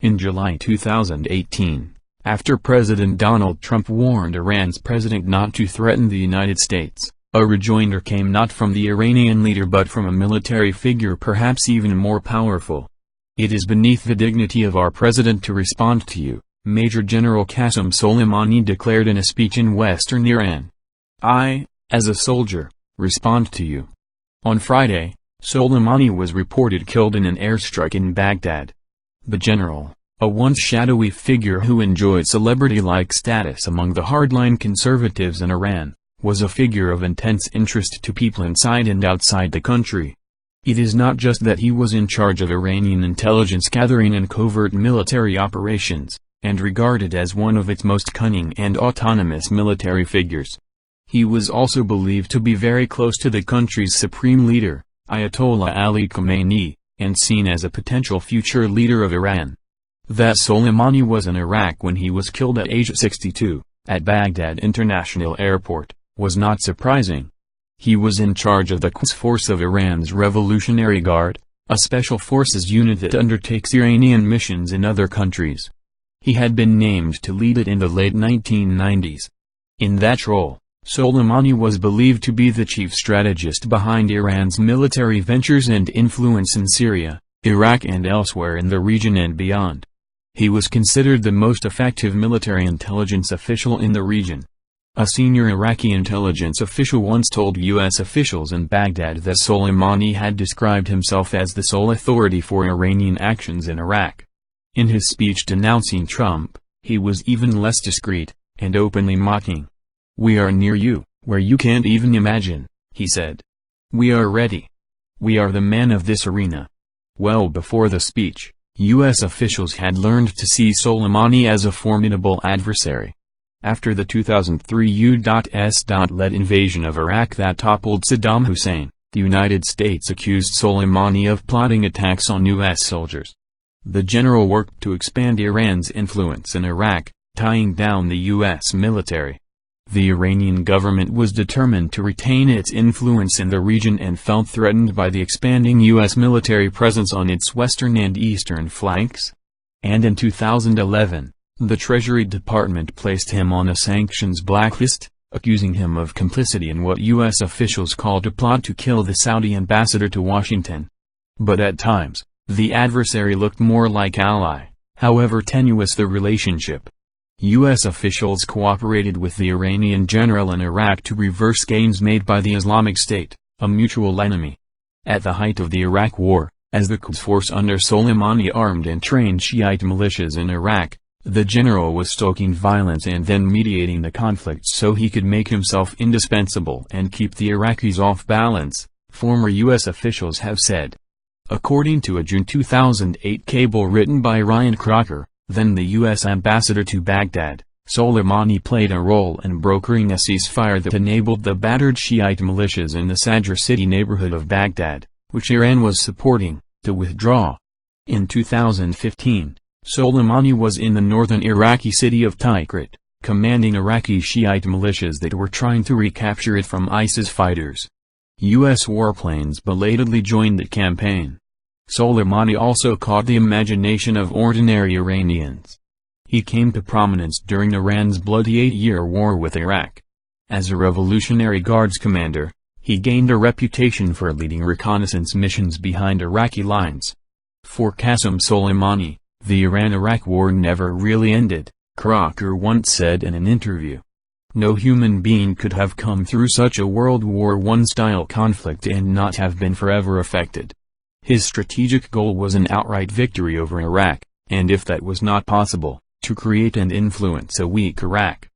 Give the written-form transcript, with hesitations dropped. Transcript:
In July 2018, after President Donald Trump warned Iran's president not to threaten the United States, a rejoinder came not from the Iranian leader but from a military figure perhaps even more powerful. "It is beneath the dignity of our president to respond to you," Major General Qassem Soleimani declared in a speech in western Iran. "I, as a soldier, respond to you." On Friday, Soleimani was reported killed in an airstrike in Baghdad. The general, a once shadowy figure who enjoyed celebrity-like status among the hardline conservatives in Iran, was a figure of intense interest to people inside and outside the country. It is not just that he was in charge of Iranian intelligence gathering and covert military operations, and regarded as one of its most cunning and autonomous military figures. He was also believed to be very close to the country's supreme leader, Ayatollah Ali Khamenei, and seen as a potential future leader of Iran. That Soleimani was in Iraq when he was killed at age 62, at Baghdad International Airport, was not surprising. He was in charge of the Quds Force of Iran's Revolutionary Guard, a special forces unit that undertakes Iranian missions in other countries. He had been named to lead it in the late 1990s. In that role, Soleimani was believed to be the chief strategist behind Iran's military ventures and influence in Syria, Iraq and elsewhere in the region and beyond. He was considered the most effective military intelligence official in the region. A senior Iraqi intelligence official once told U.S. officials in Baghdad that Soleimani had described himself as the sole authority for Iranian actions in Iraq. In his speech denouncing Trump, he was even less discreet, and openly mocking. "We are near you, where you can't even imagine," he said. "We are ready. We are the men of this arena." Well before the speech, U.S. officials had learned to see Soleimani as a formidable adversary. After the 2003 U.S.-led invasion of Iraq that toppled Saddam Hussein, the United States accused Soleimani of plotting attacks on U.S. soldiers. The general worked to expand Iran's influence in Iraq, tying down the U.S. military. The Iranian government was determined to retain its influence in the region and felt threatened by the expanding U.S. military presence on its western and eastern flanks. And in 2011, the Treasury Department placed him on a sanctions blacklist, accusing him of complicity in what U.S. officials called a plot to kill the Saudi ambassador to Washington. But at times, the adversary looked more like ally, however tenuous the relationship. U.S. officials cooperated with the Iranian general in Iraq to reverse gains made by the Islamic State, a mutual enemy. At the height of the Iraq War, as the Quds Force under Soleimani armed and trained Shiite militias in Iraq, the general was stoking violence and then mediating the conflict so he could make himself indispensable and keep the Iraqis off balance, former U.S. officials have said. According to a June 2008 cable written by Ryan Crocker, then the U.S. ambassador to Baghdad, Soleimani played a role in brokering a ceasefire that enabled the battered Shiite militias in the Sadr city neighborhood of Baghdad, which Iran was supporting, to withdraw. In 2015, Soleimani was in the northern Iraqi city of Tikrit, commanding Iraqi Shiite militias that were trying to recapture it from ISIS fighters. U.S. warplanes belatedly joined the campaign. Soleimani also caught the imagination of ordinary Iranians. He came to prominence during Iran's bloody 8-year war with Iraq. As a Revolutionary Guards commander, he gained a reputation for leading reconnaissance missions behind Iraqi lines. For Qassem Soleimani, the Iran-Iraq war never really ended, Crocker once said in an interview. No human being could have come through such a World War I-style conflict and not have been forever affected. His strategic goal was an outright victory over Iraq, and if that was not possible, to create and influence a weak Iraq.